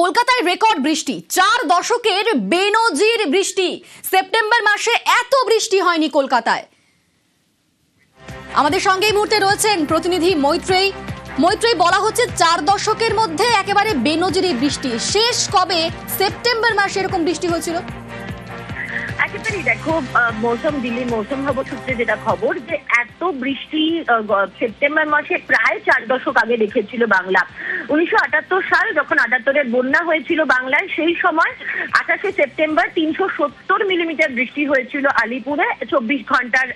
কলকাতায় রেকর্ড বৃষ্টি, 4 দশকের বেনজির বৃষ্টি। সেপ্টেম্বর মাসে এত বৃষ্টি হয়নি কলকাতায়। আমাদের সঙ্গে এই মুহূর্তে রয়েছেন প্রতিনিধি মৈত্রেয়ী। মৈত্রেয়ী, বলা হচ্ছে 4 দশকের মধ্যে একেবারে বেনজির বৃষ্টি। শেষ কবে সেপ্টেম্বর মাসে এরকম বৃষ্টি হয়েছিল? একেবারেই দেখো, দিল্লির মৌসুম ভবন সূত্রে যেটা খবর, যে এত বৃষ্টি সেপ্টেম্বর মাসে প্রায় 4 দশক আগে দেখেছিল বাংলা। 1978 সাল, যখন 78-এর বন্যা হয়েছিল বাংলায়, সেই সময় 28শে সেপ্টেম্বর 370 মিলিমিটার বৃষ্টি হয়েছিল আলিপুরে, 24 ঘন্টার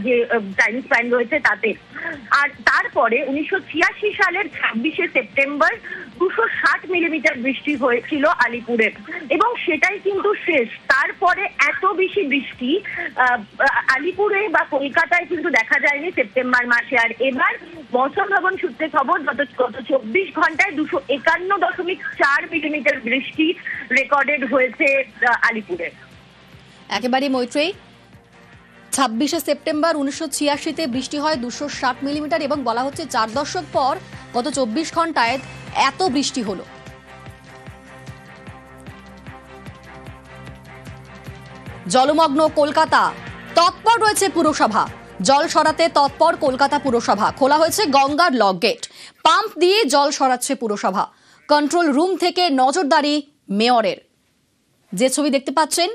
যে টাইম স্প্যান রয়েছে তাতে। আর তারপরে 1986 সালের 26শে সেপ্টেম্বর 260 মিলিমিটার বৃষ্টি হয়েছিল আলিপুরে, এবং সেটাই কিন্তু শেষ। তারপরে এত বেশি বৃষ্টি আলিপুরে বা কলকাতায় কিন্তু দেখা যায়নি সেপ্টেম্বর মাসে। আর এবার মৌসুম ভবন সূত্রে খবর, গত 24 ঘন্টায় 251.4 মিলিমিটার বৃষ্টি রেকর্ডেড হয়েছে আলিপুরে। একেবারে মৈত্রেয়ী, 26শে সেপ্টেম্বর 1986-তে বৃষ্টি হয় 260 মিলিমিটার, এবং বলা হচ্ছে 4 দশক পর গত 24 ঘন্টায় এত বৃষ্টি হলো। জলমগ্ন কলকাতা, তৎপর রয়েছে পুরসভা। জল সরাতে তৎপর কলকাতা পুরসভা। খোলা হয়েছে গঙ্গার লক গেট, পাম্প দিয়ে জল সরাচ্ছে পুরসভা। কন্ট্রোল রুম থেকে নজরদারি মেয়রের। যে ছবি দেখতে পাচ্ছেন,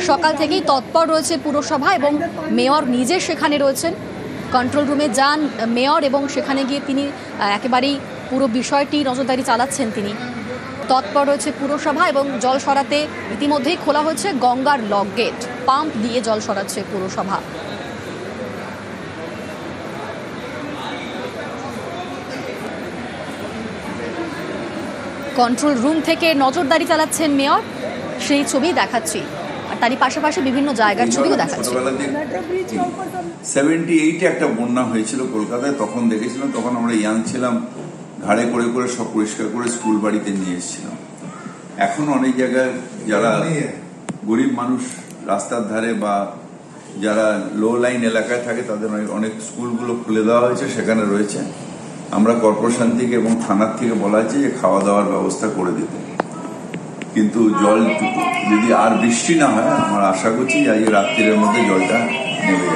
সকাল থেকেই তৎপর রয়েছে পুরসভা এবং মেয়র নিজে সেখানে রয়েছেন। কন্ট্রোল রুমে যান মেয়র এবং সেখানে গিয়ে তিনি একেবারেই পুরো বিষয়টি নজরদারি চালাচ্ছেন। তিনি তৎপর রয়েছে পুরসভা এবং জল সরাতে ইতিমধ্যেই খোলা হয়েছে গঙ্গার লক গেট, পাম্প দিয়ে জল সরাচ্ছে পুরসভা। কন্ট্রোল রুম থেকে নজরদারি চালাচ্ছেন মেয়র, সেই ছবি দেখাচ্ছি। আর তারই পাশাপাশি বিভিন্ন জায়গার ছবিও দেখাচ্ছি। 78-এ একটা বন্যা হয়েছিল কলকাতায়, তখন দেখেছিলাম। তখন আমরা ইয়াং ছিলাম, ঘাড়ে করে করে সব পরিষ্কার করে স্কুল বাড়িতে নিয়ে এসেছিলাম। এখন অনেক জায়গায় যারা গরিব মানুষ রাস্তার ধারে বা যারা লো লাইন এলাকায় থাকে, তাদের অনেক স্কুলগুলো খুলে দেওয়া হয়েছে, সেখানে রয়েছে। আমরা কর্পোরেশন থেকে এবং থানার থেকে বলা হয়েছে যে খাওয়া দাওয়ার ব্যবস্থা করে দিতে। কিন্তু জল যদি আর বৃষ্টি না হয়, আমরা আশা করছি আজ রাত্রির মধ্যে জলটা নেমে যাবে।